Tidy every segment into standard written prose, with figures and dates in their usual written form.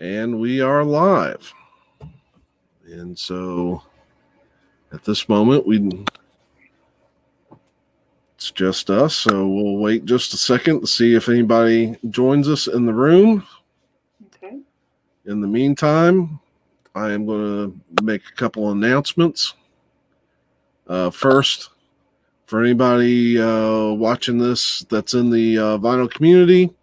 And we are live. And so at this moment, it's just us. So we'll wait just a second to see if anybody joins us in the room. Okay. In the meantime, I am going to make a couple announcements. First, for anybody watching this that's in the vinyl community,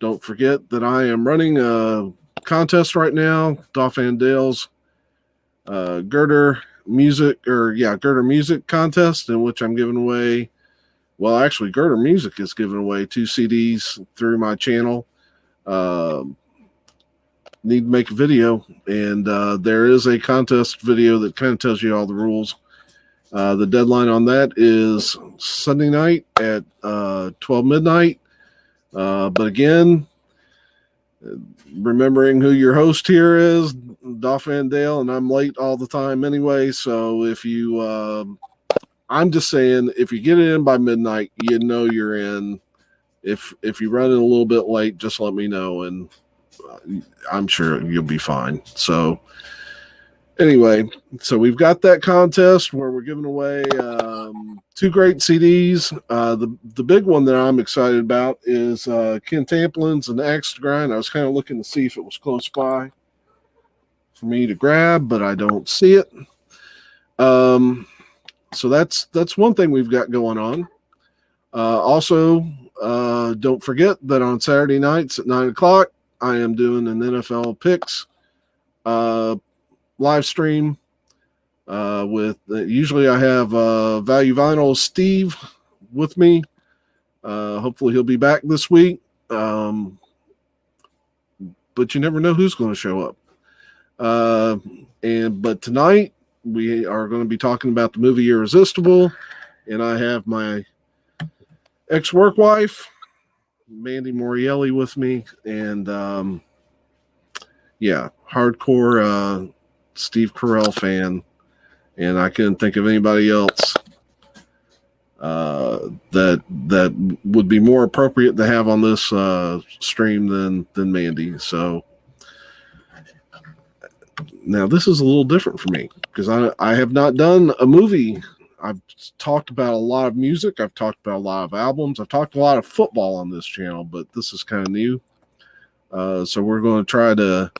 don't forget that I am running a contest right now, DolfanDale's Girder Music contest, in which I'm giving away, well, actually, Girder Music is giving away 2 CDs through my channel. Need to make a video, and there is a contest video that kind of tells you all the rules. The deadline on that is Sunday night at 12 midnight. But again, remembering who your host here is, DolfanDale, and I'm late all the time anyway. So if you, I'm just saying, if you get it in by midnight, you know you're in. If you run it a little bit late, just let me know, and I'm sure you'll be fine. So anyway, so we've got that contest where we're giving away 2 great CDs. The big one that I'm excited about is Ken Tamplin's An Axe to Grind. I was kind of looking to see if it was close by for me to grab, but I don't see it. So that's one thing we've got going on. Also, don't forget that on Saturday nights at 9 o'clock, I am doing an NFL picks live stream with usually I have Value Vinyl Steve with me. Hopefully he'll be back this week, but you never know who's going to show up. But tonight we are going to be talking about the movie Irresistible, and I have my ex-work wife Mandy Morielli with me, and hardcore Steve Carell fan, and I couldn't think of anybody else that would be more appropriate to have on this stream than Mandy. So now this is a little different for me because I have not done a movie. I've talked about a lot of music. I've talked about a lot of albums. I've talked a lot of football on this channel, but this is kind of new. So we're going to try to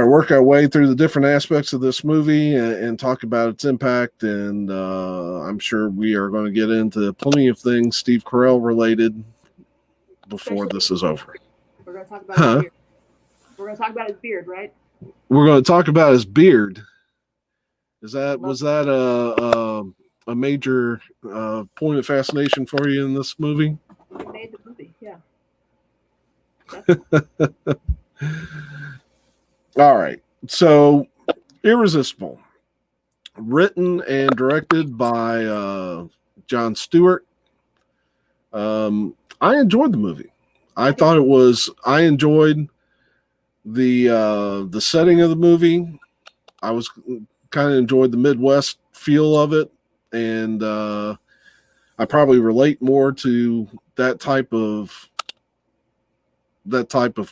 work our way through the different aspects of this movie and talk about its impact. And I'm sure we are going to get into plenty of things Steve Carell related before this is over. We're going to talk about his beard. We're going to talk about his beard, right? We're going to talk about his beard. Was that a major point of fascination for you in this movie? He made the movie, yeah. All right. So, Irresistible, written and directed by Jon Stewart. I enjoyed the movie. I enjoyed the setting of the movie. I was kind of enjoyed the Midwest feel of it, and I probably relate more to that type of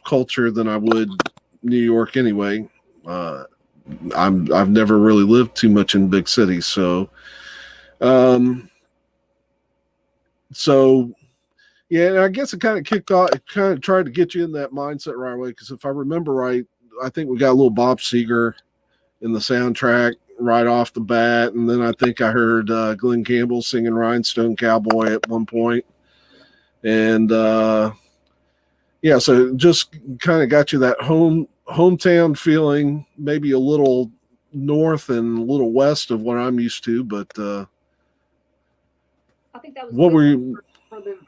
culture than I would New York anyway. I've never really lived too much in big cities, so yeah, and I guess it kind of kicked off. It kind of tried to get you in that mindset right away, because if I remember right, I think we got a little Bob Seger in the soundtrack right off the bat, and then I think I heard Glenn Campbell singing Rhinestone Cowboy at one point, and so it just kind of got you that hometown feeling, maybe a little north and a little west of what I'm used to, but I think that was what were you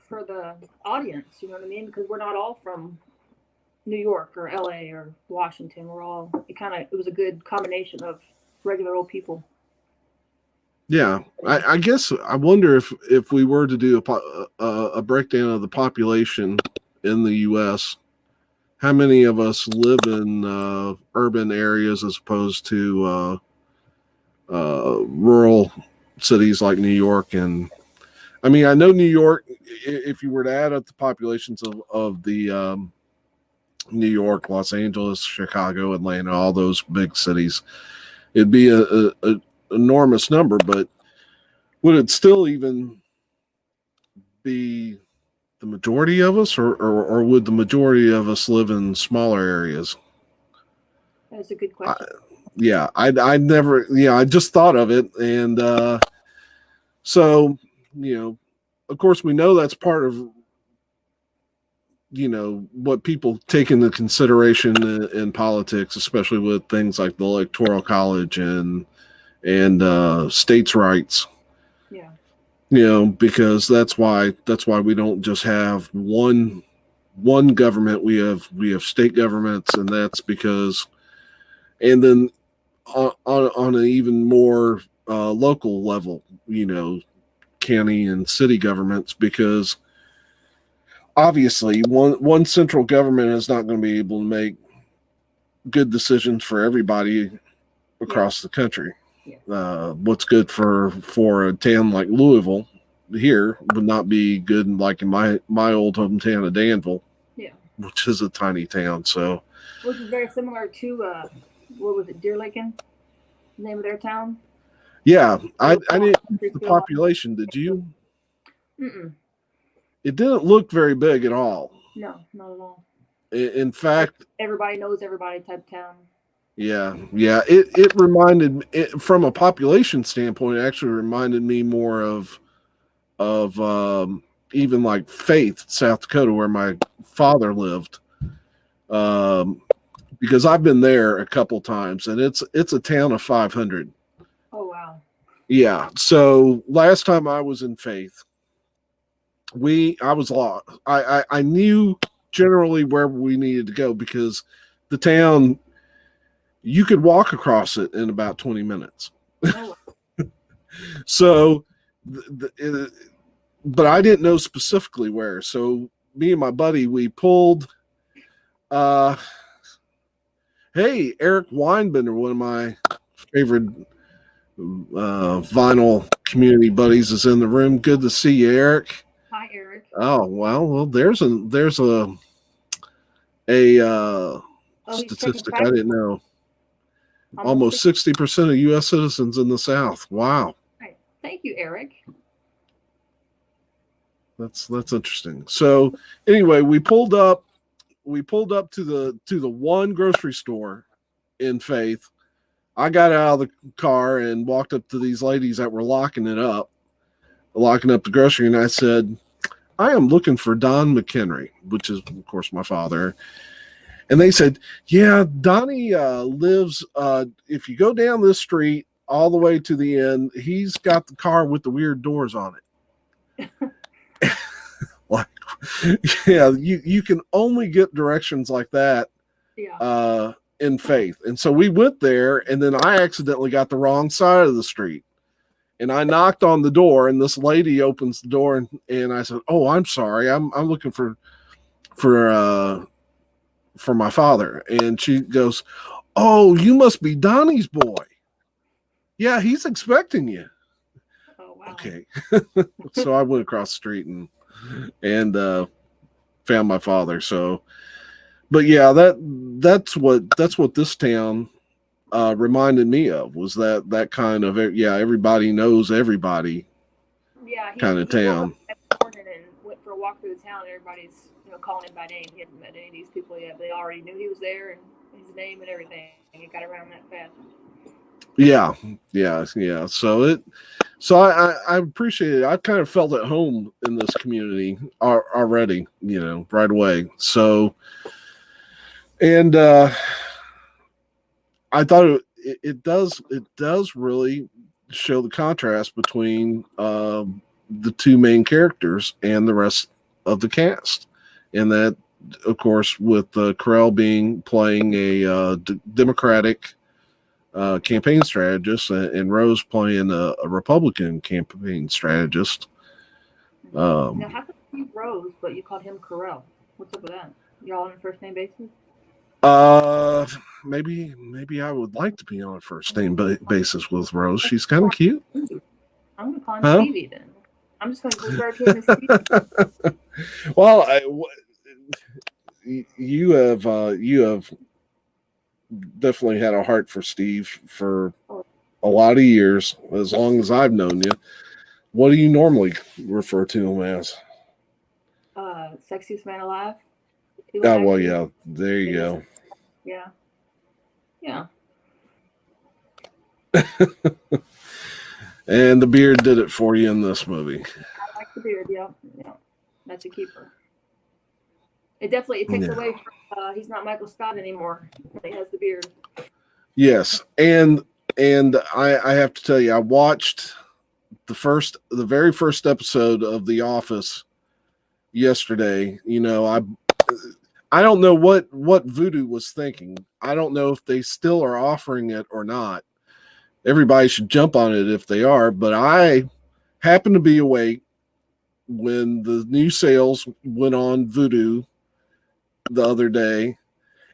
for the audience, you know what I mean? Because we're not all from New York or LA or Washington. It was a good combination of regular old people. Yeah, I guess I wonder if we were to do a breakdown of the population in the U.S., how many of us live in urban areas as opposed to rural cities like New York? And I mean, I know New York, if you were to add up the populations of the New York, Los Angeles, Chicago, Atlanta, all those big cities. It'd be a enormous number, but would it still even be the majority of us, or would the majority of us live in smaller areas? That's a good question. I never, I just thought of it. And so, of course, we know that's part of, what people take into consideration in politics, especially with things like the Electoral College and states' rights. Yeah. Because that's why we don't just have one government. We have state governments, and that's because, and then on an even more local level, county and city governments, because obviously one central government is not going to be able to make good decisions for everybody across the country. What's good for a town like Louisville here would not be good like in my old hometown of Danville, which is a tiny town. So, which is very similar to what was it, Deer Lake, the name of their town? Yeah, I didn't the population. Did you? Mm-mm. It didn't look very big at all. No, not at all. In fact, everybody knows everybody type town. Yeah. It reminded from a population standpoint. It actually reminded me more of even like Faith, South Dakota, where my father lived. Because I've been there a couple times, and it's a town of 500. Oh wow. Yeah. So last time I was in Faith, I was lost. I knew generally where we needed to go because the town, you could walk across it in about 20 minutes. Oh. So, but I didn't know specifically where. So me and my buddy, we pulled, hey, Eric Weinbender, one of my favorite vinyl community buddies, is in the room. Good to see you, Eric. Hi, Eric. Oh, well, there's a statistic I didn't know. Almost 60% of U.S. citizens in the South. Wow. Right. Thank you, Eric. That's interesting. So anyway, we pulled up to the one grocery store in Faith. I got out of the car and walked up to these ladies that were locking up the grocery, and I said, I am looking for Don McHenry, which is, of course, my father. And they said, yeah, Donnie lives, if you go down this street all the way to the end, he's got the car with the weird doors on it. Like, yeah, you can only get directions like that in Faith. And so we went there, and then I accidentally got the wrong side of the street. And I knocked on the door, and this lady opens the door, and I said, oh, I'm sorry. I'm looking for my father. And she goes, oh, you must be Donnie's boy. Yeah, he's expecting you. Oh, wow. Okay. So I went across the street and found my father. So, but yeah, that's what this town reminded me of, was that kind of, everybody knows everybody kind of town. And went for a walk through the town. Everybody's calling him by name. He hadn't met any of these people yet. They already knew he was there and his name and everything. He got around that fast. Yeah. So I appreciate it. I kind of felt at home in this community already, right away. So, and I thought it does really show the contrast between the two main characters and the rest of the cast. And that, of course, with Carell playing a Democratic campaign strategist, and Rose playing a Republican campaign strategist. Now, how could you Rose, but you called him Carell? What's up with that? Y'all on a first name basis? Maybe I would like to be on a first name basis with Rose. She's kind of cute. I'm gonna call him Stevie then. I'm just gonna refer to him as Stevie. Well, you have definitely had a heart for Steve for a lot of years, as long as I've known you. What do you normally refer to him as? Sexiest man alive. Oh, well, yeah, there you go. Yeah. Yeah. And the beard did it for you in this movie. I like the beard. Yeah. Yeah. That's a keeper. It takes away from, he's not Michael Scott anymore. He has the beard. Yes. And I have to tell you, I watched the very first episode of The Office yesterday. I don't know what Voodoo was thinking. I don't know if they still are offering it or not. Everybody should jump on it if they are, but I happened to be awake when the new sales went on Voodoo the other day,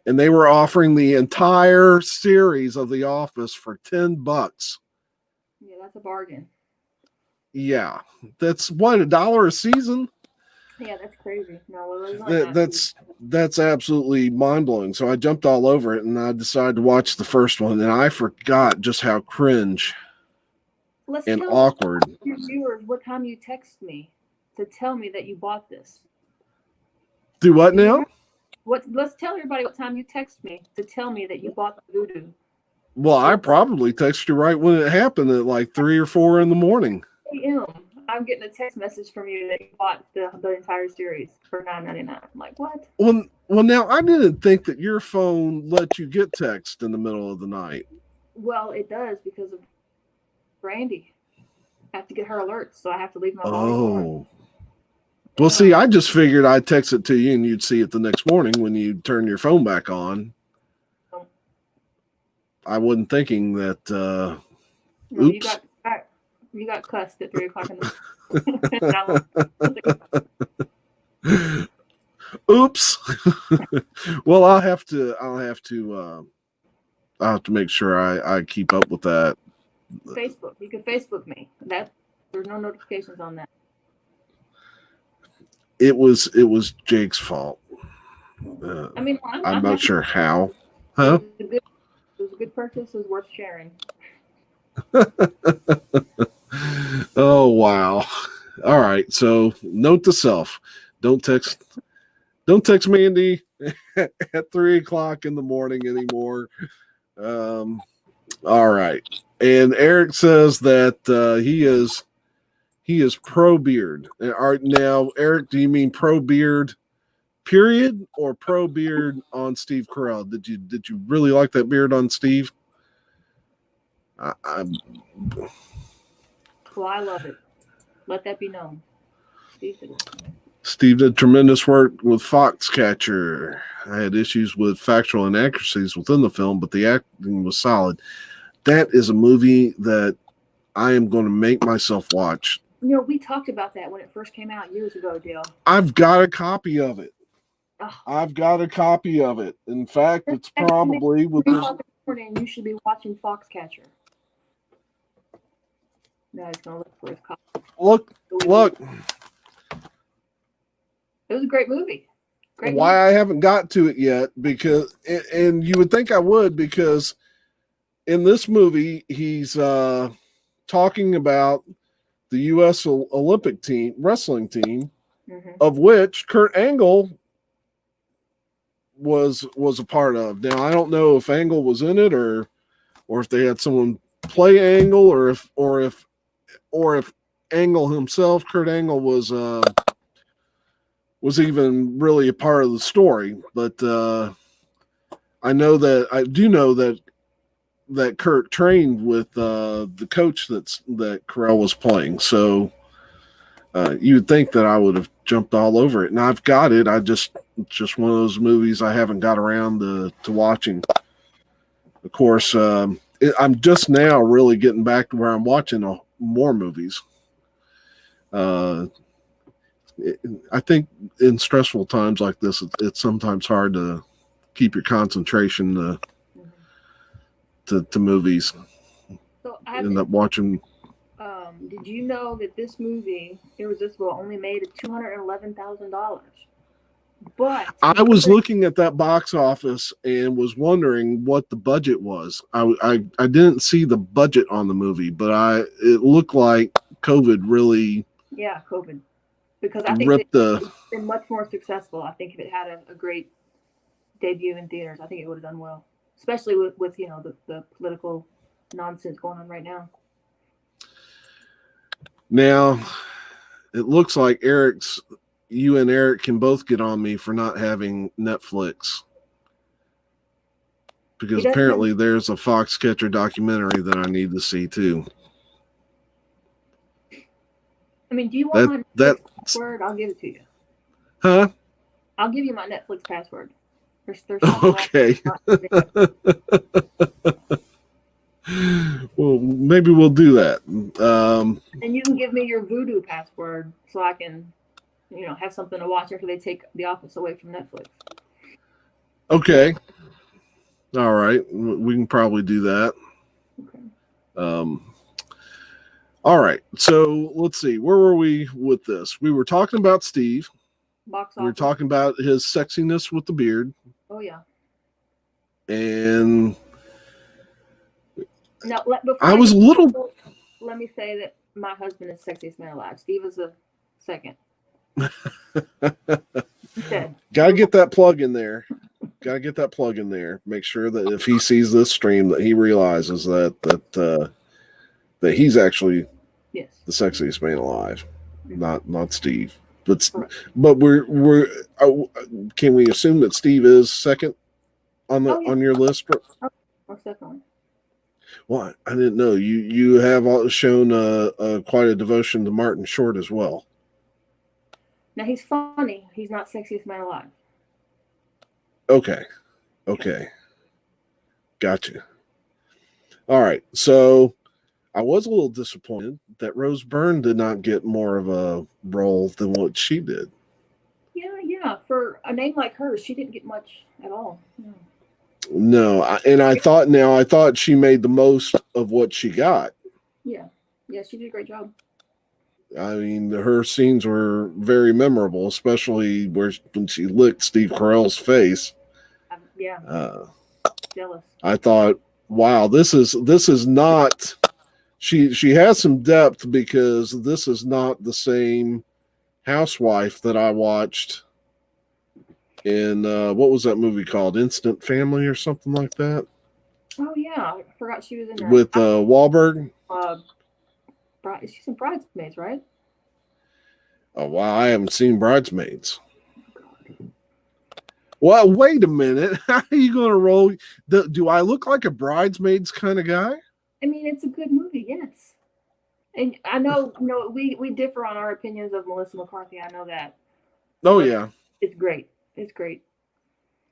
and they were offering the entire series of The Office for $10. Yeah, that's a bargain. Yeah, that's what, $1 a season. Yeah, that's crazy. No, that's absolutely mind blowing. So I jumped all over it, and I decided to watch the first one, and I forgot just how cringe and awkward. Your viewers, what time you text me to tell me that you bought this? Do what now? Let's tell everybody what time you text me to tell me that you bought the Voodoo. Well, I probably texted you right when it happened at like 3 or 4 in the morning. I'm getting a text message from you that you bought the entire series for $9.99. I'm like, what? Well, now I didn't think that your phone let you get text in the middle of the night. Well, it does because of Brandy. I have to get her alerts, so I have to leave my volume on. Well, see, I just figured I'd text it to you and you'd see it the next morning when you turn your phone back on. I wasn't thinking that. Oops. You got cussed at 3 o'clock in the Oops. Well, I'll have to make sure I keep up with that. Facebook. You can Facebook me. There's no notifications on that. It was Jake's fault. I'm not sure how. Huh? It was a good purchase. It was worth sharing. Oh, wow. All right. So note to self: don't text Mandy at 3 o'clock in the morning anymore. All right. And Eric says that he is pro beard. Now, Eric, do you mean pro beard period or pro beard on Steve Carell? Did you really like that beard on Steve? Well, I love it. Let that be known. Steve did tremendous work with Foxcatcher. I had issues with factual inaccuracies within the film, but the acting was solid. That is a movie that I am going to make myself watch. We talked about that when it first came out years ago, Dale. I've got a copy of it. In fact, it's probably with the morning. You should be watching Foxcatcher. Now he's gonna look for his copy. Look. It was a great movie. I haven't got to it yet and you would think I would, because in this movie he's talking about the U.S. Olympic team, wrestling team, of which Kurt Angle was a part of. Now, I don't know if Angle was in it or if they had someone play Angle, or if Angle himself, Kurt Angle, was even really a part of the story. But I do know that Kurt trained with the coach that Carell was playing. So you'd think that I would have jumped all over it, and I've got it. It's just one of those movies I haven't got around to watching. Of course, I'm just now really getting back to where I'm watching more movies. I think in stressful times like this, it's sometimes hard to keep your concentration to movies. So end up watching. Did you know that this movie, Irresistible, only made $211,000? But I was looking at that box office and was wondering what the budget was. I didn't see the budget on the movie, but it looked like COVID really COVID, because I think ripped it's the. been much more successful. I think if it had a great debut in theaters, I think it would have done well, especially with the political nonsense going on right now. Now, it looks like you and Eric can both get on me for not having Netflix. Because apparently there's a Foxcatcher documentary that I need to see too. I mean, do you want my Netflix password? I'll give it to you. Huh? I'll give you my Netflix password. There's okay. Well, maybe we'll do that. And you can give me your Voodoo password so I can, have something to watch after they take The Office away from Netflix. Okay. All right. We can probably do that. Okay. All right. So let's see. Where were we with this? We were talking about Steve. Box office. We were talking about his sexiness with the beard. Oh, yeah. And now, I was a little. Let me say that my husband is sexiest man alive. Steve is the second. Gotta get that plug in there. Make sure that if he sees this stream, that he realizes that he's actually the sexiest man alive, not Steve. But can we assume that Steve is second on your list? Most definitely. Well, I didn't know you have shown quite a devotion to Martin Short as well. Now he's funny. He's not sexiest man alive. Okay. Gotcha. All right. So I was a little disappointed that Rose Byrne did not get more of a role than what she did. Yeah. For a name like hers, she didn't get much at all. No, I thought she made the most of what she got. Yeah, she did a great job. I mean, her scenes were very memorable, especially when she licked Steve Carell's face. Jealous. I thought, wow, this is not. She has some depth because this is not the same housewife that I watched in what was that movie called? Instant Family or something like that. Oh yeah, I forgot she was in there with Wahlberg. She's in Bridesmaids, right? Oh wow, I haven't seen Bridesmaids. Well, wait a minute. How are you going to roll? Do I look like a Bridesmaids kind of guy? I mean, it's a good movie, yes. And I know, we differ on our opinions of Melissa McCarthy. I know that. Oh yeah, it's great. It's great.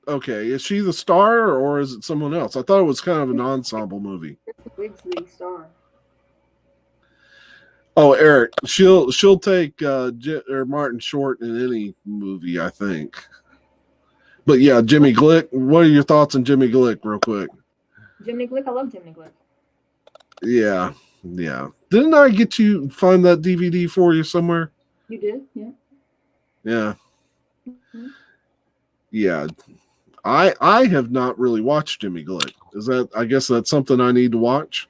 Okay, is she the star or is it someone else? I thought it was kind of an ensemble movie. It's the big league star. Oh, Eric, she'll take Martin Short in any movie, I think. But yeah, Jimmy Glick. What are your thoughts on Jimmy Glick, real quick? Jimmy Glick, I love Jimmy Glick. Yeah. Didn't I find that DVD for you somewhere? You did, yeah. Yeah. Mm-hmm. Yeah. I have not really watched Jimmy Glick. I guess that's something I need to watch?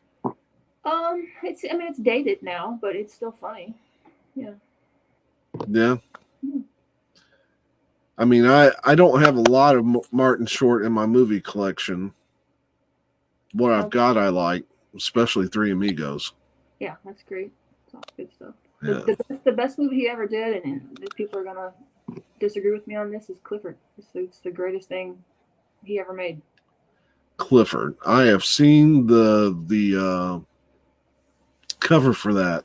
It's dated now, but it's still funny. Yeah. Yeah. Mm-hmm. I mean, I don't have a lot of Martin Short in my movie collection. What I've got, I like, especially Three Amigos. Yeah, that's great. It's all good stuff. Yeah. The best movie he ever did, and if people are gonna disagree with me on this, is Clifford. It's the greatest thing he ever made. Clifford. I have seen the cover for that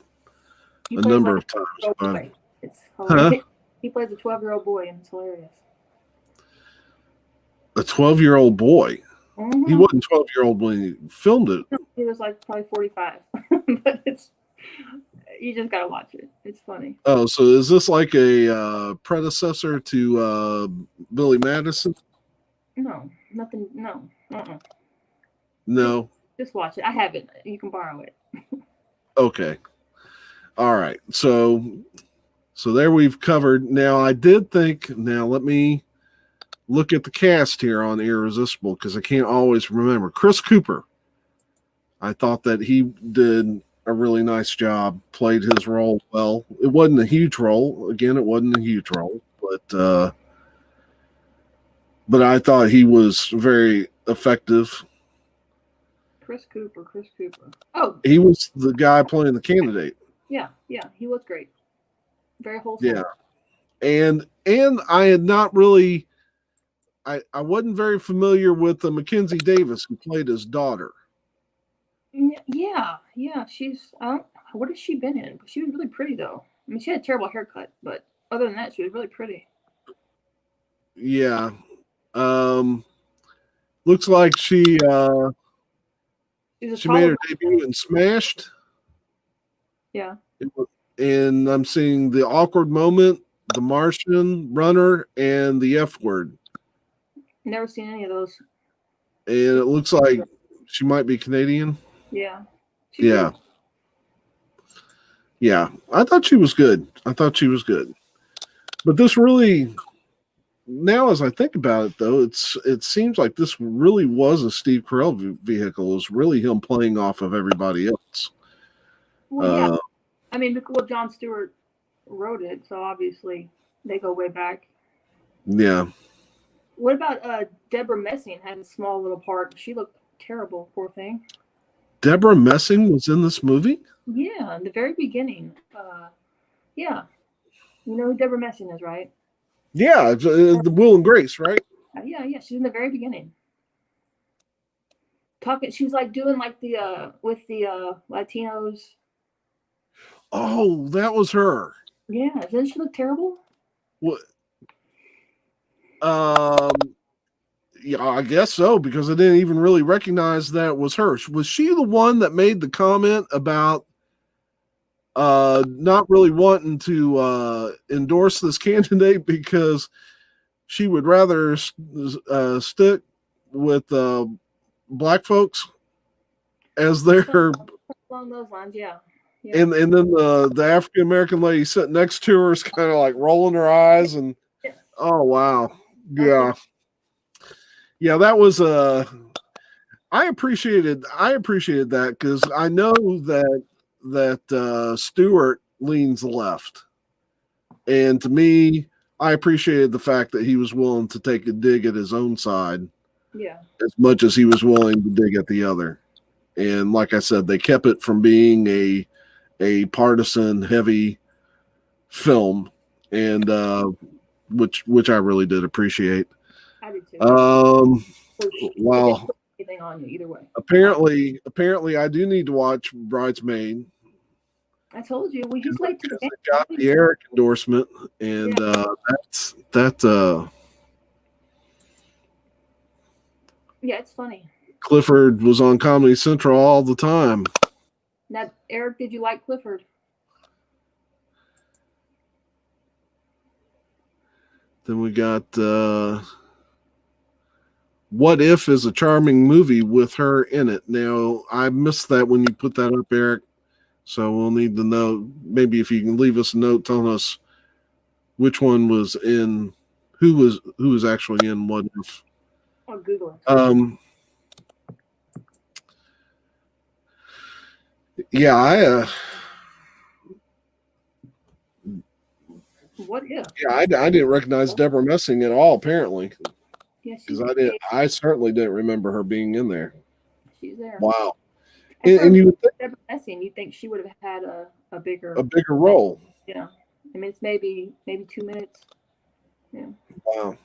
a number of times. It's hilarious. He plays a 12-year-old boy, and it's hilarious. A 12-year-old boy? Mm-hmm. He wasn't 12-year-old when he filmed it. He was like probably 45. But you just gotta watch it. It's funny. Oh, so is this like a predecessor to Billy Madison? No, nothing. No. No. Just watch it. I have it. You can borrow it. Okay. All right. So there we've covered. Now I did think. Now let me look at the cast here on Irresistible because I can't always remember. Chris Cooper. I thought that he did a really nice job, played his role well. It wasn't a huge role. Again, it wasn't a huge role, but I thought he was very effective. Chris Cooper. Oh, he was the guy playing the candidate. Yeah, he was great. Very wholesome. Yeah, and I had not really, I wasn't very familiar with the Mackenzie Davis who played his daughter. Yeah. She's what has she been in? She was really pretty though. I mean, she had a terrible haircut, but other than that, she was really pretty. Yeah. Looks like she made her debut in Smashed. Yeah. And I'm seeing The Awkward Moment, The Martian, Runner, and The F Word. Never seen any of those. And it looks like she might be Canadian. Yeah. Yeah. Yeah. I thought she was good. But this really, now as I think about it, though, it seems like this really was a Steve Carell vehicle. It was really him playing off of everybody else. Well, yeah. I mean, Jon Stewart wrote it, so obviously they go way back. Yeah. What about Deborah Messing had a small little part? She looked terrible, poor thing. Deborah Messing was in this movie? Yeah, in the very beginning. Yeah. You know who Deborah Messing is, right? Yeah, the Will and Grace, right? Yeah. She's in the very beginning. She's like doing like the with the Latinos. Oh, that was her. Yeah, doesn't she look terrible? What? Yeah, I guess so, because I didn't even really recognize that was her. Was she the one that made the comment about not really wanting to endorse this candidate because she would rather stick with black folks as their along those lines? Yeah. And then the African American lady sitting next to her is kind of like rolling her eyes and oh wow, yeah. That was I appreciated that because I know that Stewart leans left, and to me, I appreciated the fact that he was willing to take a dig at his own side, as much as he was willing to dig at the other. And like I said, they kept it from being a partisan heavy film, and which I really did appreciate. I did too. Well, anything on you either way. Apparently, I do need to watch Bridesmaid. I told you. Well, he's late to the game. Got the Eric endorsement, and that's yeah, it's funny. Clifford was on Comedy Central all the time. Now, Eric, did you like Clifford? Then we got What If is a charming movie with her in it. Now, I missed that when you put that up, Eric. So we'll need to know. Maybe if you can leave us a note telling us which one was in, who was actually in What If. I'll Google it. Yeah, What If? Yeah, I didn't recognize Deborah Messing at all. Apparently, because I certainly didn't remember her being in there. She's there. Wow. And you would think Deborah Messing, you think she would have had a bigger role. Yeah, I mean it's maybe 2 minutes. Yeah. Wow.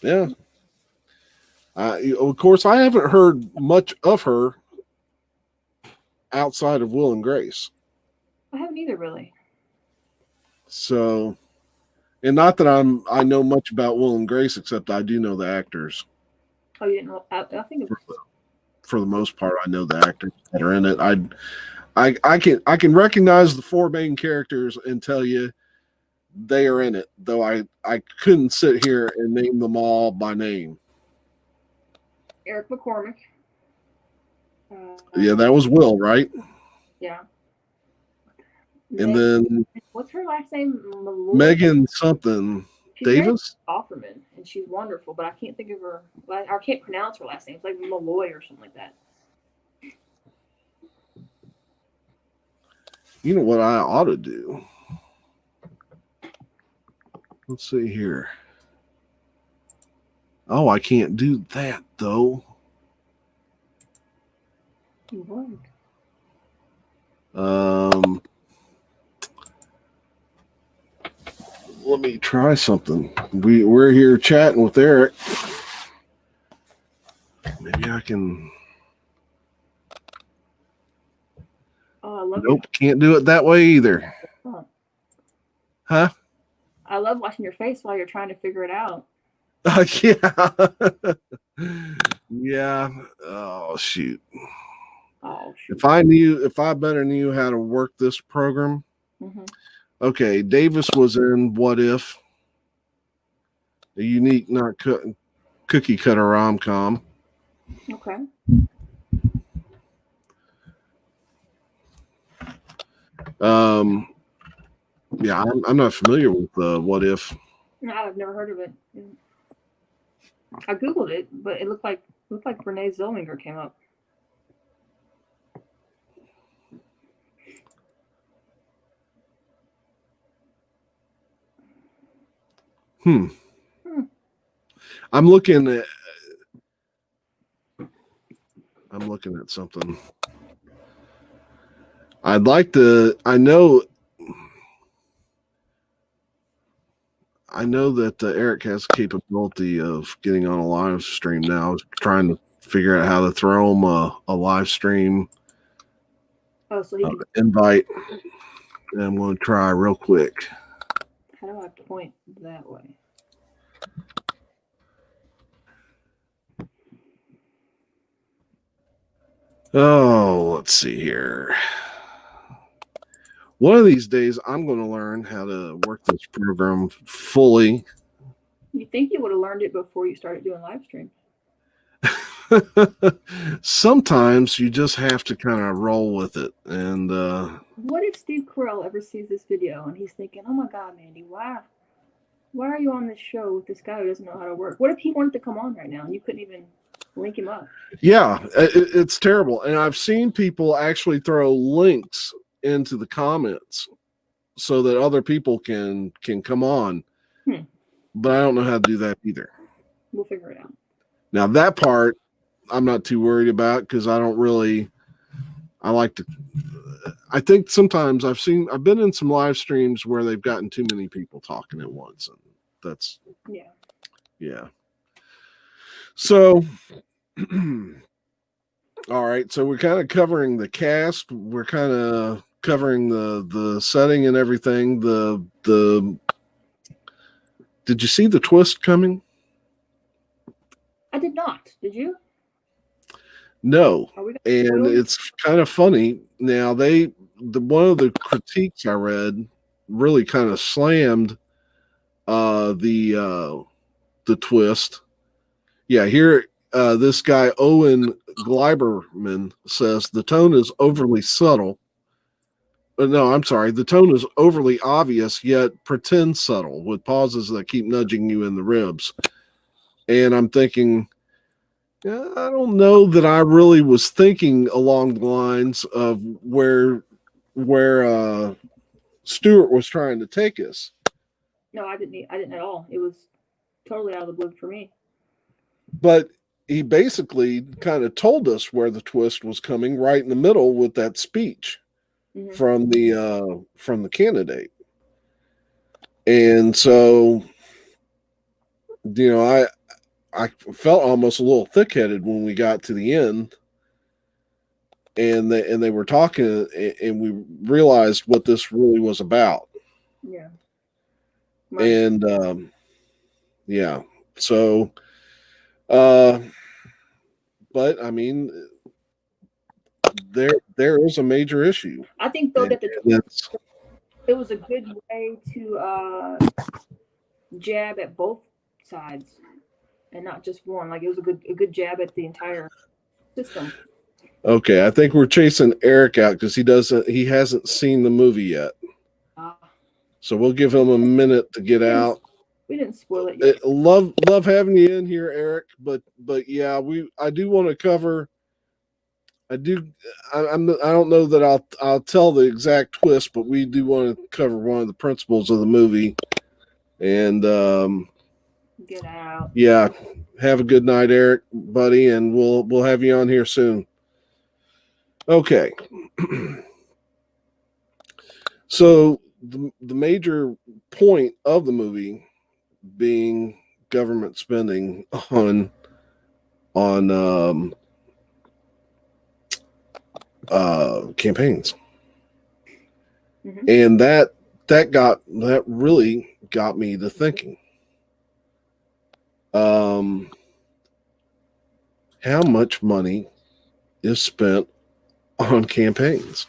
Yeah. Of course, I haven't heard much of her outside of Will and Grace. I haven't either, really. So, and not that I know much about Will and Grace, except I do know the actors. Oh, you didn't know? I think it was... For the most part, I know the actors that are in it. I can recognize the four main characters and tell you they are in it, though I couldn't sit here and name them all by name. Eric McCormick. Yeah, that was Will, right? Yeah. And then what's her last name? Megan something. Davis? Offerman. she's wonderful, but I can't think of her. I can't pronounce her last name. It's like Malloy or something like that. You know what I ought to do? Let's see here. Oh, I can't do that though. You would. Let me try something. We're here chatting with Eric. Maybe I can. Oh, I love Nope, can't do it that way either. Huh? I love watching your face while you're trying to figure it out. Yeah. Yeah. Oh shoot. Oh shoot. If I better knew how to work this program. Mm-hmm. Okay, Davis was in What If, a unique, not cookie cutter rom-com. Okay. Yeah, I'm not familiar with What If. No, I've never heard of it. I googled it, but it looked like Renee Zellweger came up. I'm looking at something. I'd like to. I know that Eric has the capability of getting on a live stream now. I was trying to figure out how to throw him a live stream So he can... invite. And I'm going to try real quick. How do I point that way? Oh, let's see here. One of these days, I'm going to learn how to work this program fully. You think you would have learned it before you started doing live streams? Sometimes you just have to kind of roll with it. And what if Steve Carell ever sees this video and he's thinking, "Oh my God, Mandy, why are you on this show with this guy who doesn't know how to work?" What if he wanted to come on right now and you couldn't even link him up? Yeah, it's terrible. And I've seen people actually throw links into the comments so that other people can come on. But I don't know how to do that either. We'll figure it out. Now that part I'm not too worried about because I think sometimes I've been in some live streams where they've gotten too many people talking at once, and that's yeah. So all right, so we're kind of covering the cast, we're kind of covering the setting and everything. Did you see the twist coming? I did not. Did you? No. And it's kind of funny. Now one of the critiques I read really kind of slammed the twist. Yeah, here this guy Owen Gleiberman says the tone is overly subtle. No, I'm sorry. The tone is overly obvious, yet pretend subtle, with pauses that keep nudging you in the ribs. And I'm thinking, I don't know that I really was thinking along the lines of where Stewart was trying to take us. No, I didn't at all. It was totally out of the blue for me. But he basically kind of told us where the twist was coming right in the middle with that speech from the candidate. And so, you know, I felt almost a little thick-headed when we got to the end, and they were talking, and we realized what this really was about. Yeah. And yeah, so, but I mean, there is a major issue. I think though that it was a good way to jab at both sides and not just one. Like it was a good jab at the entire system. Okay, I think we're chasing Eric out because he hasn't seen the movie yet. So we'll give him a minute to get out. We didn't spoil it yet. Love having you in here, Eric. But yeah, I do want to cover. I do. I don't know that I'll tell the exact twist, but we do want to cover one of the principles of the movie. And Get out. yeah, have a good night, Eric, buddy, and we'll have you on here soon. Okay. So the major point of the movie being government spending on campaigns, and that really got me to thinking. How much money is spent on campaigns?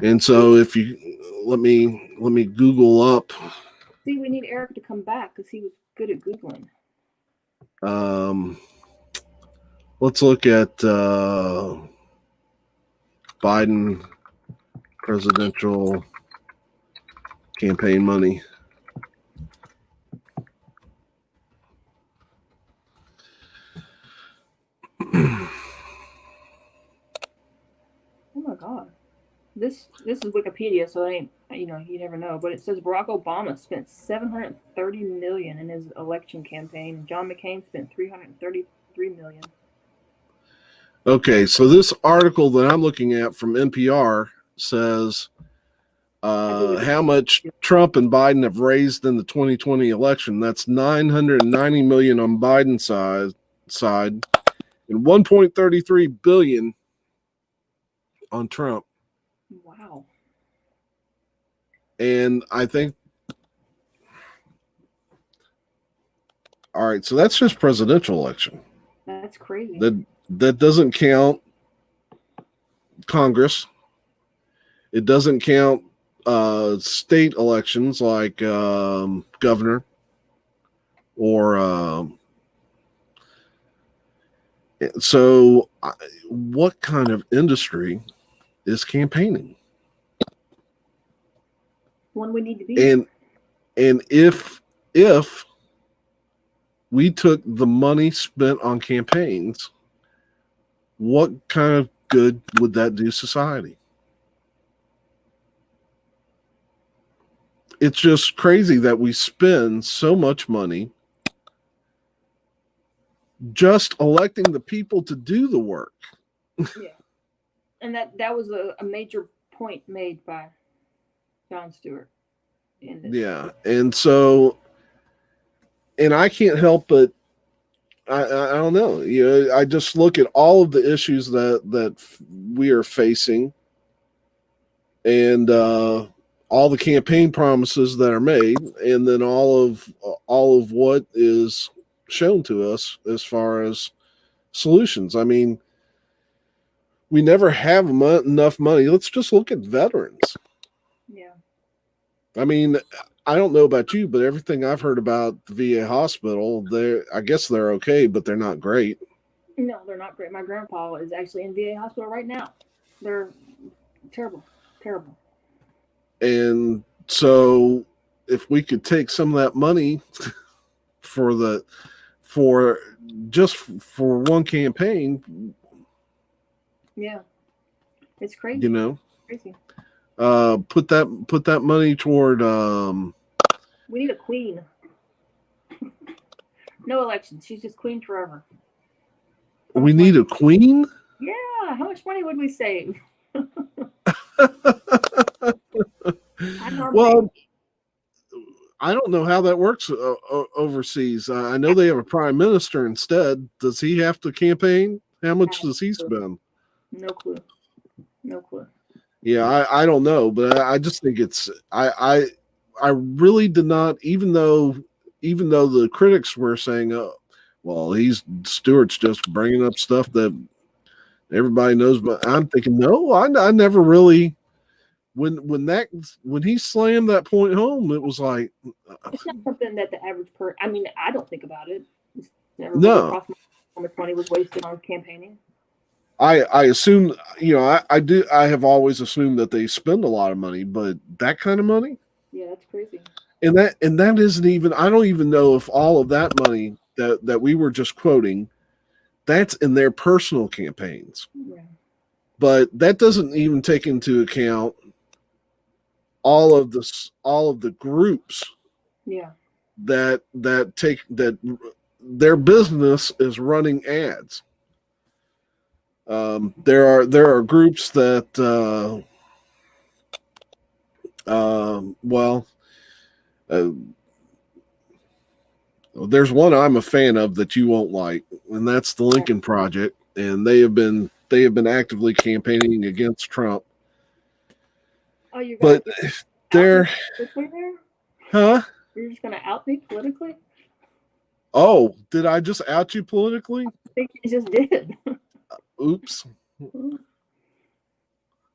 And so, if you let me Google up. See, we need Eric to come back because he was good at Googling. Let's look at Biden presidential campaign money. Oh my God. This is Wikipedia, so it ain't, you never know. But it says Barack Obama spent $730 million in his election campaign. John McCain spent $333 million. Okay, so this article that I'm looking at from NPR says how much Trump and Biden have raised in the 2020 election. That's $990 million on Biden's side and $1.33 billion on Trump. Wow. And I think, all right, so that's just presidential election. That's crazy. That doesn't count Congress. It doesn't count state elections like governor or so what kind of industry is campaigning? One we need to be. And if we took the money spent on campaigns, what kind of good would that do society? It's just crazy that we spend so much money just electing the people to do the work. Yeah. And that was a major point made by Jon Stewart. Yeah. And so, and I can't help but I don't know. I just look at all of the issues that we are facing, and all the campaign promises that are made, and then all of what is shown to us as far as solutions. I mean, we never have enough money. Let's just look at veterans. Yeah. I mean, I don't know about you, but everything I've heard about the VA hospital, I guess they're okay, but they're not great. No, they're not great. My grandpa is actually in VA hospital right now. They're terrible. And so if we could take some of that money for one campaign. Yeah. It's crazy. Crazy. Put that money toward we need a queen. No election. She's just queen forever. We need a queen? Yeah. How much money would we save? Well, I don't know how that works overseas. I know they have a prime minister instead. Does he have to campaign? How much does he spend? No clue. Yeah, I don't know, but I just think it's I really did not, even though the critics were saying, oh, well, Stewart's just bringing up stuff that everybody knows, but I'm thinking, no, I never really. When he slammed that point home, it was like it's not something that the average person. I mean, I don't think about it. It's never no. Really how much money was wasted on campaigning. I assume, I do. I have always assumed that they spend a lot of money, but that kind of money, yeah, that's crazy. And that isn't even, I don't even know if all of that money that we were just quoting, that's in their personal campaigns. Yeah. But that doesn't even take into account all of the groups Yeah. that their business is running ads. There are groups that well, there's one I'm a fan of that you won't like, and that's the Lincoln Project, and they have been actively campaigning against Trump. Oh, you But got they're there? huh? You're just gonna out me politically? Oh, did I just out you politically? I think you just did. Oops.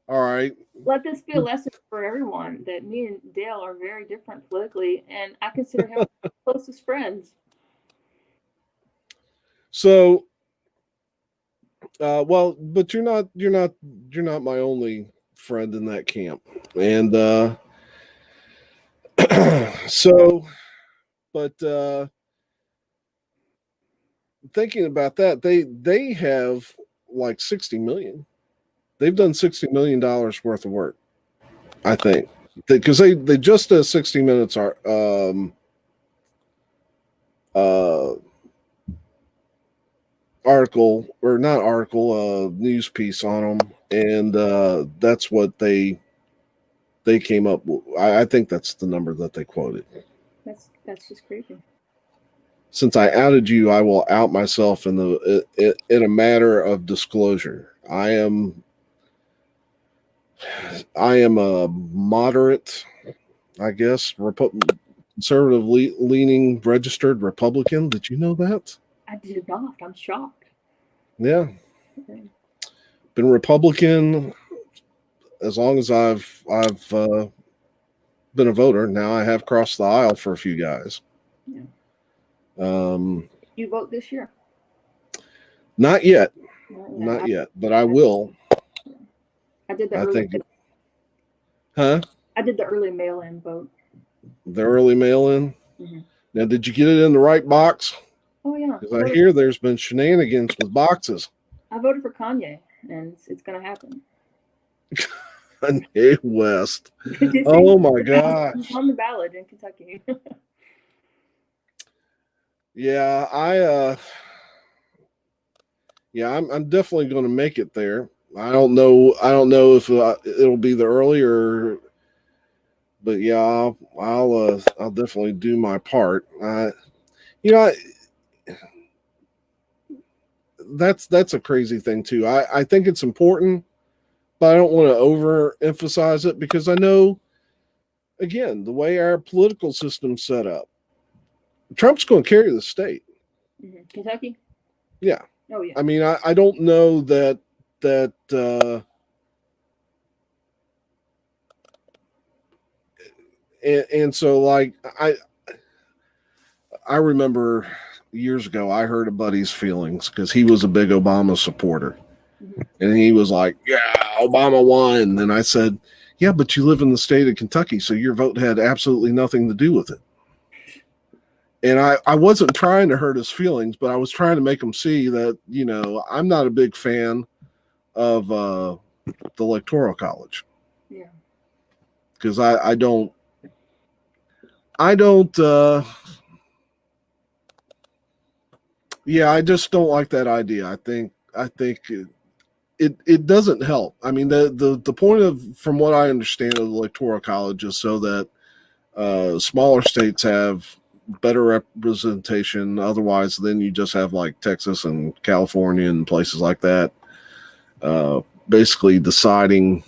All right. Let this be a lesson for everyone that me and Dale are very different politically, and I consider him my closest friends. So, well, but you're not my only friend in that camp, and so, but thinking about that, they have like 60 million. They've done $60 million worth of work, I think, because they just did 60 minutes are uh article or not article news piece on them, and that's what they came up with. I think that's the number that they quoted. That's just crazy. Since I outed you, I will out myself in a matter of disclosure. I am a moderate, I guess, conservative leaning registered Republican. Did you know that? I did not. I'm shocked. Yeah. Okay. Been Republican as long as I've been a voter. Now I have crossed the aisle for a few guys. Yeah. You vote this year? Not yet. Not yet, but I will. I did the I did the early mail-in vote. The early mail-in? Mm-hmm. Now, did you get it in the right box? Oh, yeah. Because I hear there's been shenanigans with boxes. I voted for Kanye, and it's going to happen. Kanye West. Oh, my gosh. He's on the ballot in Kentucky. Yeah, I'm definitely going to make it there. I don't know if it'll be the early but yeah, I'll definitely do my part. That's a crazy thing too. I think it's important, but I don't want to overemphasize it because I know, again, the way our political system's set up, Trump's going to carry the state. Mm-hmm. Kentucky? Yeah. Oh, yeah. I mean, I don't know that and so like I remember years ago I heard a buddy's feelings because he was a big Obama supporter. Mm-hmm. And he was like, yeah, Obama won. And I said, yeah, but you live in the state of Kentucky, so your vote had absolutely nothing to do with it. And I wasn't trying to hurt his feelings, but I was trying to make him see that, I'm not a big fan of the Electoral College. Yeah. Because I don't yeah, I just don't like that idea. I think it doesn't help. I mean, the point from what I understand of the Electoral College is so that smaller states have better representation. Otherwise, then you just have like Texas and California and places like that, basically deciding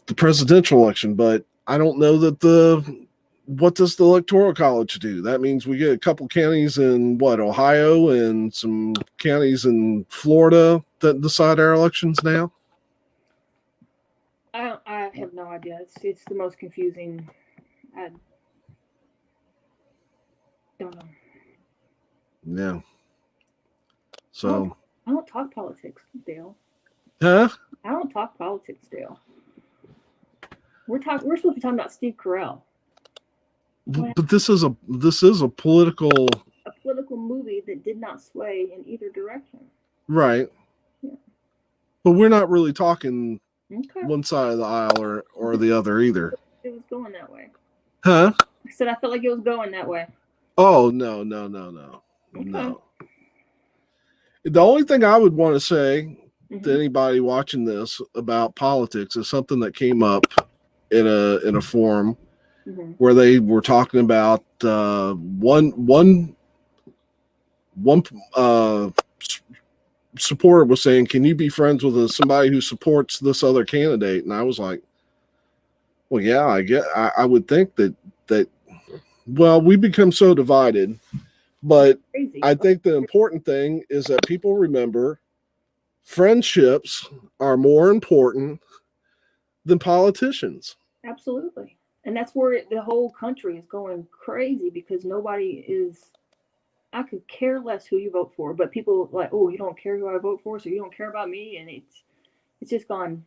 the presidential election. But I don't know that what does the Electoral College do? That means we get a couple counties in Ohio and some counties in Florida that decide our elections now. I have no idea. It's the most confusing. I don't know. Yeah. So I don't talk politics, Dale. Huh? I don't talk politics, Dale. We're supposed to be talking about Steve Carell. But this is a political movie that did not sway in either direction. right. Yeah. But we're not really talking Okay. one side of the aisle or the other either. It was going that way. Huh? I said I felt like it was going that way. Oh no. Okay. No. The only thing I would want to say Mm-hmm. to anybody watching this about politics is something that came up in a forum Mm-hmm. where they were talking about one supporter was saying, "Can you be friends with somebody who supports this other candidate?" And I was like, "Well, yeah, I would think that well, we become so divided, but Crazy. I think the important thing is that people remember friendships are more important than politicians." Absolutely. And that's where the whole country is going crazy because nobody is. I could care less who you vote for, but people like, oh, you don't care who I vote for, so you don't care about me, and it's just gone.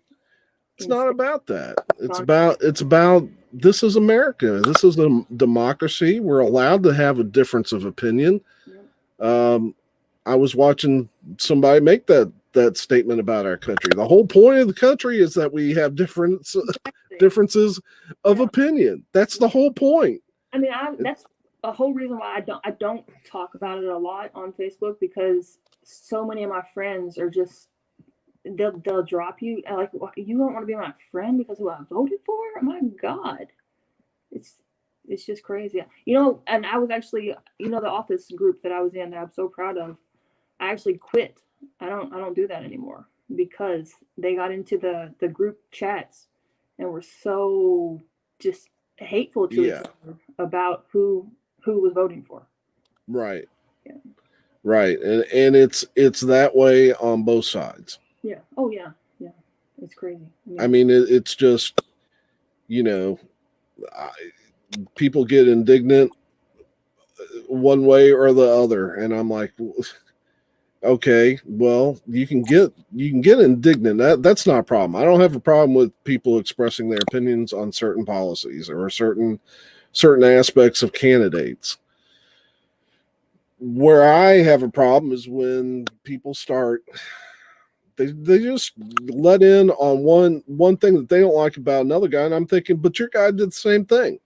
It's not about that. It's about this is America. This is a democracy. We're allowed to have a difference of opinion. Yep. I was watching somebody make that statement about our country. The whole point of the country is that we have differences of opinion. That's the whole point. I mean, that's a whole reason why I don't talk about it a lot on Facebook, because so many of my friends are just they'll drop you like, you don't want to be my friend because of what I voted for? Oh my God, it's just crazy, And I was actually, the office group that I was in that I'm so proud of, I actually quit. I don't do that anymore because they got into the group chats and were so just hateful to each other about who was voting for. Right. Yeah. Right. And it's that way on both sides. Yeah. Oh yeah. Yeah. It's crazy. I mean, it's just, people get indignant one way or the other. And I'm like, okay, well, you can get indignant. That's not a problem. I don't have a problem with people expressing their opinions on certain policies or certain aspects of candidates. Where I have a problem is when people start, they just let in on one thing that they don't like about another guy, and I'm thinking, but your guy did the same thing.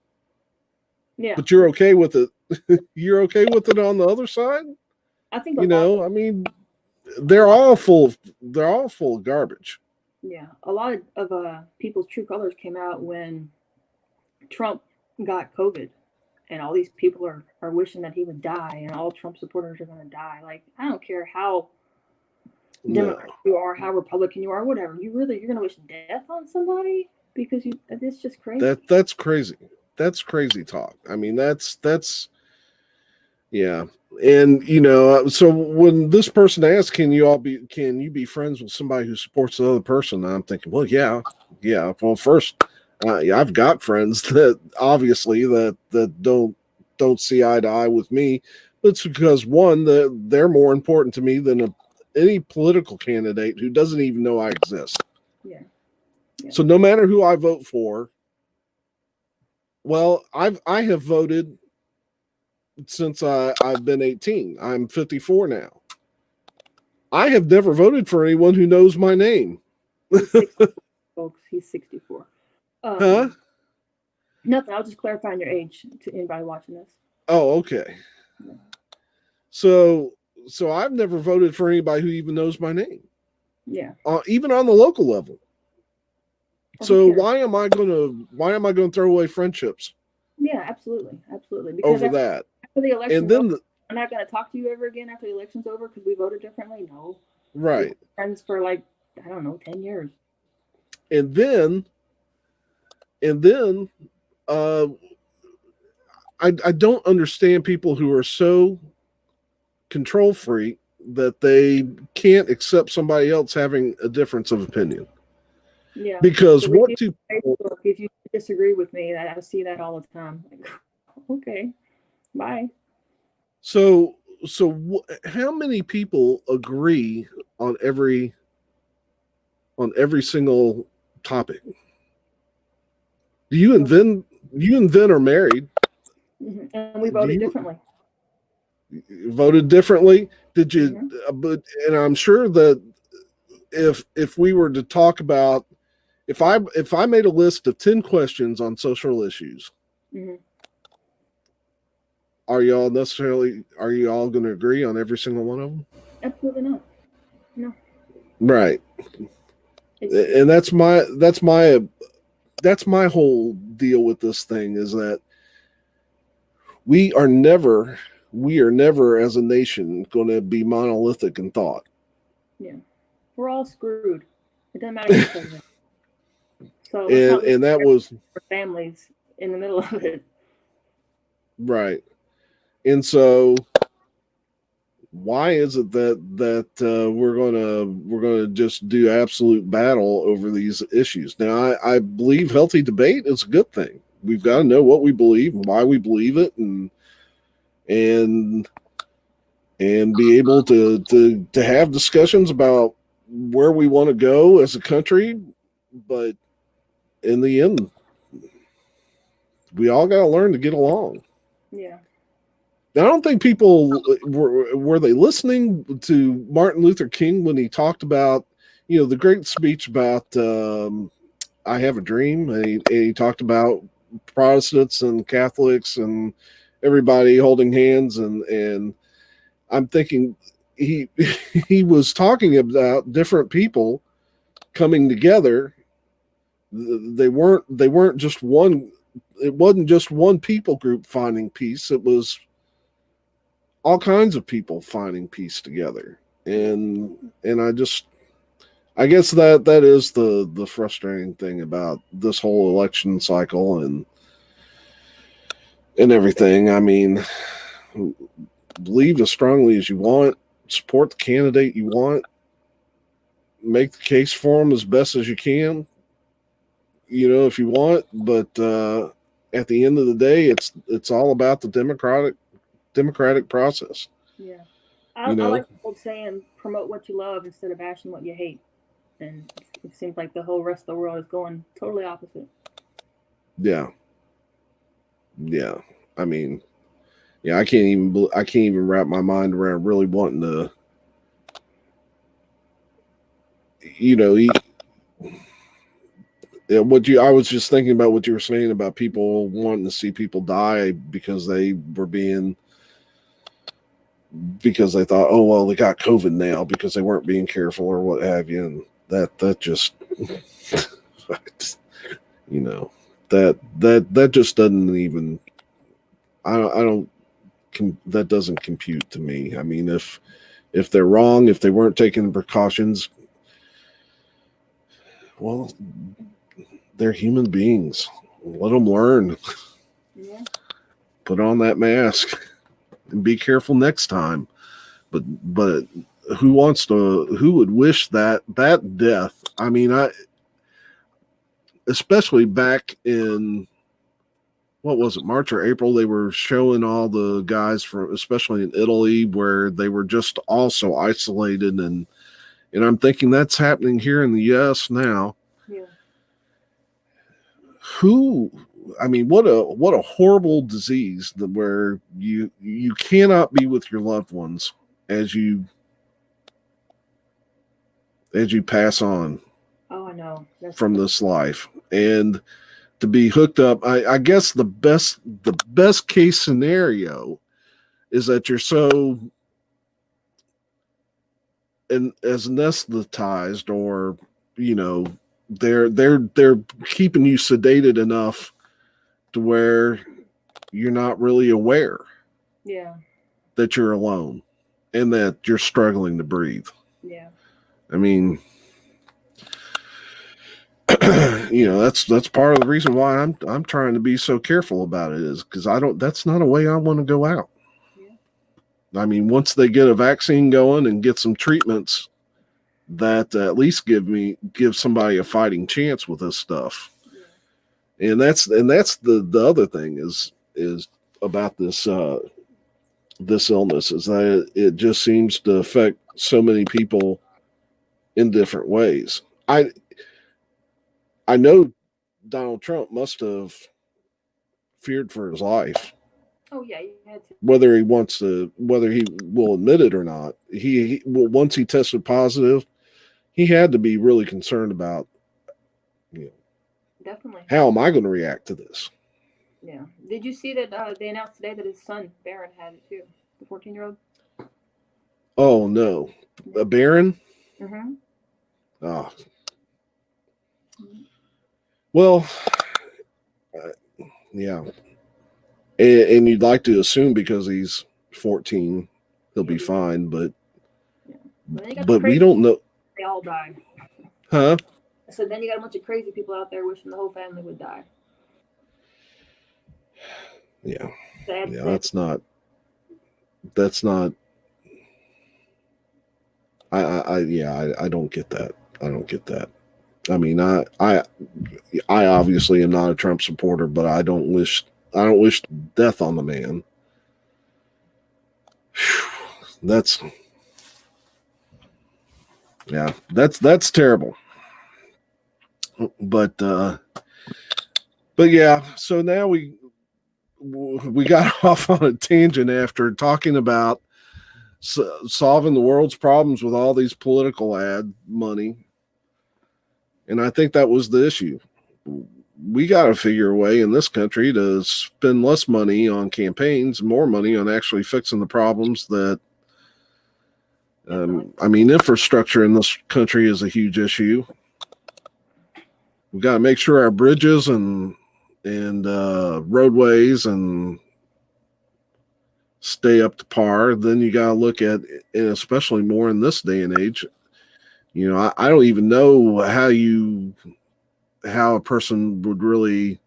Yeah. But you're okay with it. You're okay with it on the other side? I think I mean, they're all full of garbage. Yeah. A lot of people's true colors came out when Trump got COVID. And all these people are wishing that he would die, and all Trump supporters are going to die. Like, I don't care how Democrat you are, how Republican you are, whatever. You're going to wish death on somebody because it's just crazy. That's crazy. That's crazy talk. I mean, that's yeah. And so when this person asks, can you be friends with somebody who supports the other person? I'm thinking, well, yeah. Well, first. I've got friends that obviously that don't see eye to eye with me. It's because one, they're more important to me than any political candidate who doesn't even know I exist. Yeah. So no matter who I vote for, well, I have voted since I've been 18. I'm 54 now. I have never voted for anyone who knows my name. Folks, he's 64. Huh? Nothing. I was just clarifying your age to anybody watching this. Oh, okay. Yeah. So I've never voted for anybody who even knows my name. Yeah. Even on the local level. So why am I going to throw away friendships? Yeah, absolutely, because over that. After the election, and then I'm not going to talk to you ever again after the election's over because we voted differently. No. Right. We were friends for 10 years. And then I don't understand people who are so control freak that they can't accept somebody else having a difference of opinion. Yeah. Because if you disagree with me, I see that all the time. Okay, bye. So how many people agree on every single topic? You and Vin are married. And we voted differently. Voted differently? Did you? But and I'm sure that if we were to talk about if I made a list of 10 questions on social issues, are you all going to agree on every single one of them? Absolutely not. No. Right. And that's my whole deal with this thing is that we are never as a nation going to be monolithic in thought. Yeah. We're all screwed. It doesn't matter who's president. So and that was for families in the middle of it. Right. And so why is it that we're gonna just do absolute battle over these issues? Now, I believe healthy debate is a good thing. We've got to know what we believe and why we believe it, and be able to have discussions about where we want to go as a country. But in the end, we all got to learn to get along. Yeah. I don't think people were they listening to Martin Luther King when he talked about, the great speech about I Have a Dream, and he talked about Protestants and Catholics and everybody holding hands, and I'm thinking he he was talking about different people coming together. They weren't just one. It wasn't just one people group finding peace. It was all kinds of people finding peace together, and I guess that is the frustrating thing about this whole election cycle and everything. I mean, believe as strongly as you want, support the candidate you want, make the case for them as best as you can, if you want, but at the end of the day, it's all about the democratic process. Yeah. I like the old saying, promote what you love instead of bashing what you hate. And it seems like the whole rest of the world is going totally opposite. Yeah. Yeah. I mean, yeah, I can't even wrap my mind around really wanting to, I was just thinking about what you were saying about people wanting to see people die because they thought, oh, well, they got COVID now because they weren't being careful or what have you. And that just, that just doesn't even, that doesn't compute to me. I mean, if they're wrong, if they weren't taking the precautions, well, they're human beings. Let them learn. Yeah. Put on that mask and be careful next time. But who would wish that death? I mean, especially back in, what was it, March or April, they were showing all the guys from, especially in Italy, where they were just also isolated, and I'm thinking that's happening here in the US now. Yeah. What a horrible disease where you cannot be with your loved ones as you pass on. Oh, I know. From this life, and to be hooked up. I guess the best case scenario is that you're so as anesthetized, or they're keeping you sedated enough to where you're not really aware. Yeah. That you're alone and that you're struggling to breathe. Yeah. I mean, that's part of the reason why I'm trying to be so careful about it, is because that's not a way I want to go out. Yeah. I mean, once they get a vaccine going and get some treatments that at least give somebody a fighting chance with this stuff. Yeah. And that's the other thing is about this this illness, is that it just seems to affect so many people in different ways. I know Donald Trump must have feared for his life Oh yeah, you had to. Whether he will admit it or not. Once he tested positive, he had to be really concerned about, you know, Definitely. how am I going to react to this? Yeah. Did you see that they announced today that his son Byrne had it too? The 14-year-old. Oh no, a Byrne. Mm-hmm. Oh, well, yeah, and you'd like to assume because he's 14, he'll be fine, but Yeah. but we don't know, They all died. huh? So then you got a bunch of crazy people out there wishing the whole family would die. Yeah, Sad, yeah, sad. that's not. I don't get that. I don't get that. I mean, I obviously am not a Trump supporter, but I don't wish death on the man. That's that's terrible. But yeah, so now we got off on a tangent after talking about solving the world's problems with all these political ad money. And I think that was the issue. We got to figure a way in this country to spend less money on campaigns, more money on actually fixing the problems that, I mean, infrastructure in this country is a huge issue. We've got to make sure our bridges and roadways and stay up to par. Then you got to look at, and especially more in this day and age, you know, I don't even know how a person would really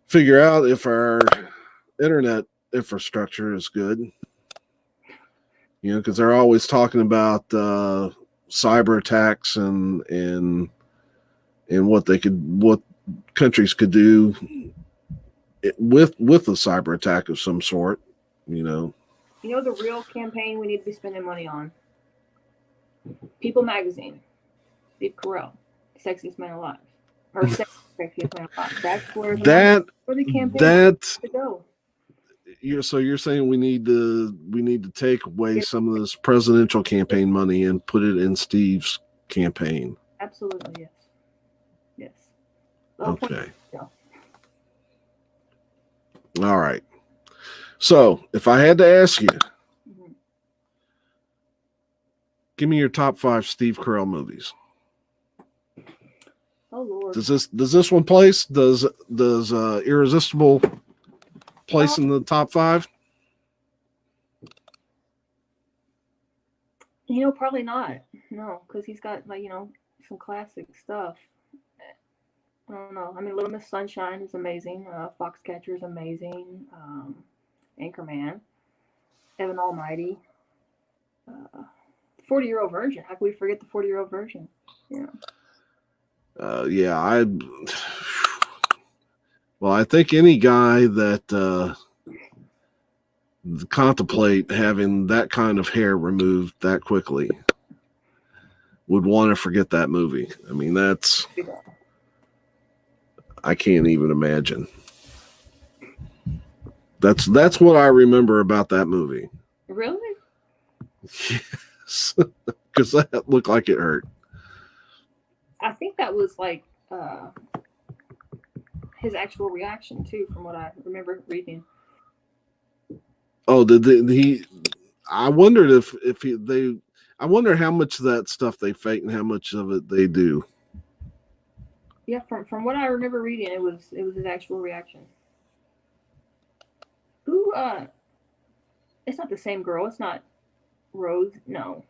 figure out if our internet infrastructure is good. You know, because they're always talking about cyber attacks and what countries could do with a cyber attack of some sort. You know the real campaign we need to be spending money on? People Magazine. Steve Carell, sexiest man alive, or sexiest man alive. That's where the campaign to go. You're saying we need to take away some of this presidential campaign money and put it in Steve's campaign. Absolutely, yes. Okay. All right. So if I had to ask you, give me your top 5 Steve Carell movies. Oh Lord. Does this one place? Does Irresistible place in the top 5? Probably not. No, because he's got some classic stuff. I don't know. I mean, Little Miss Sunshine is amazing. Foxcatcher is amazing. Anchorman, Evan Almighty, 40-Year-Old Virgin. How can we forget the 40-Year-Old Virgin? I think any guy that contemplate having that kind of hair removed that quickly would want to forget that movie. I mean, I can't even imagine. That's what I remember about that movie. Really? Yes, because that looked like it hurt. I think that was like his actual reaction too, from what I remember reading. Oh, did he? I wondered I wonder how much of that stuff they fake and how much of it they do. Yeah, from what I remember reading, it was his actual reaction. Who? It's not the same girl. It's not Rose. No,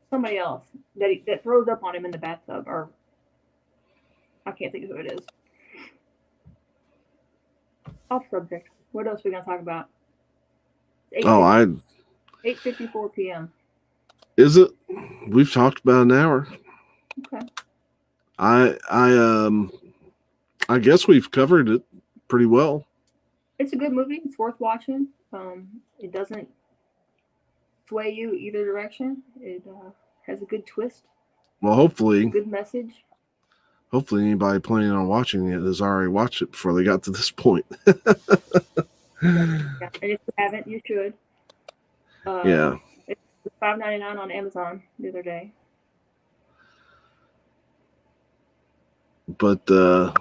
somebody else that throws up on him in the bathtub, or I can't think of who it is. Off subject. What else are we gonna talk about? 8:54 p.m. Is it? We've talked about an hour. Okay. I guess we've covered it pretty well. It's a good movie. It's worth watching. It doesn't sway you either direction. It has a good twist. Well, hopefully, good message. Hopefully, anybody planning on watching it has already watched it before they got to this point. Yeah. And if you haven't, you should. Yeah. It's $5.99 on Amazon the other day. But so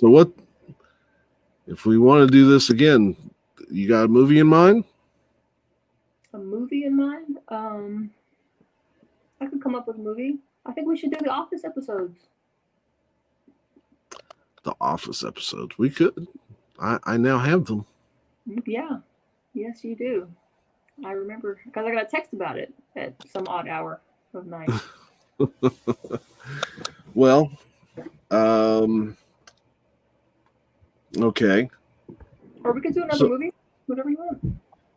what if we want to do this again? You got a movie in mind? A movie in mind? I could come up with a movie. I think we should do the Office episodes. The Office episodes. We could. I now have them. Yeah. Yes, you do. I remember because I got a text about it at some odd hour of night. Well, okay. Or we could do another movie, whatever you want.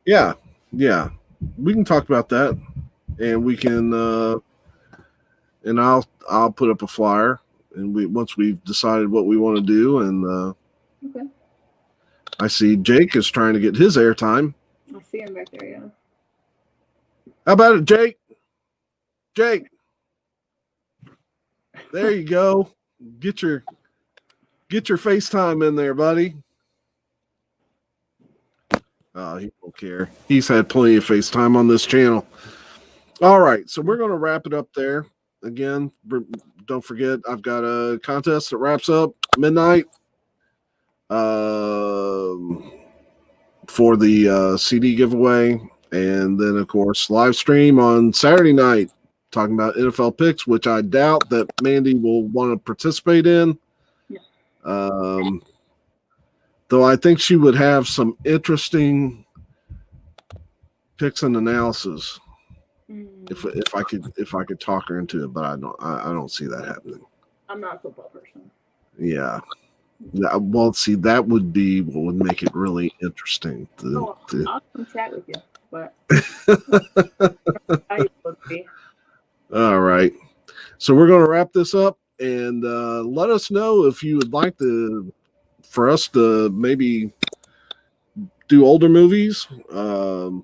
Yeah, we can talk about that, and we can, and I'll put up a flyer, and once we've decided what we want to do, and okay. I see Jake is trying to get his airtime. I see him back there. Yeah. How about it, Jake? Jake, there you go. Get your FaceTime in there, buddy. Oh, he don't care. He's had plenty of FaceTime on this channel. All right, so we're going to wrap it up there. Again, don't forget, I've got a contest that wraps up midnight for the CD giveaway. And then, of course, live stream on Saturday night talking about NFL picks, which I doubt that Mandy will want to participate in. Yeah. Though I think she would have some interesting picks and analysis if I could talk her into it, but I don't see that happening. I'm not a football person. Yeah. Well, see, that would be what would make it really interesting. I'll come chat with you, but all right. So we're going to wrap this up, and let us know if you would like for us to maybe do older movies, or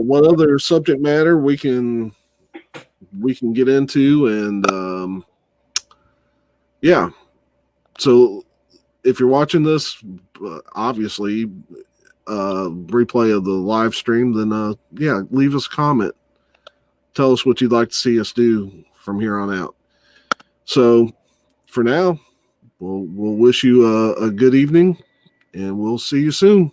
what other subject matter we can get into, and yeah. So if you're watching this, obviously, replay of the live stream, then yeah, leave us a comment. Tell us what you'd like to see us do from here on out. So for now, we'll wish you a good evening, and we'll see you soon.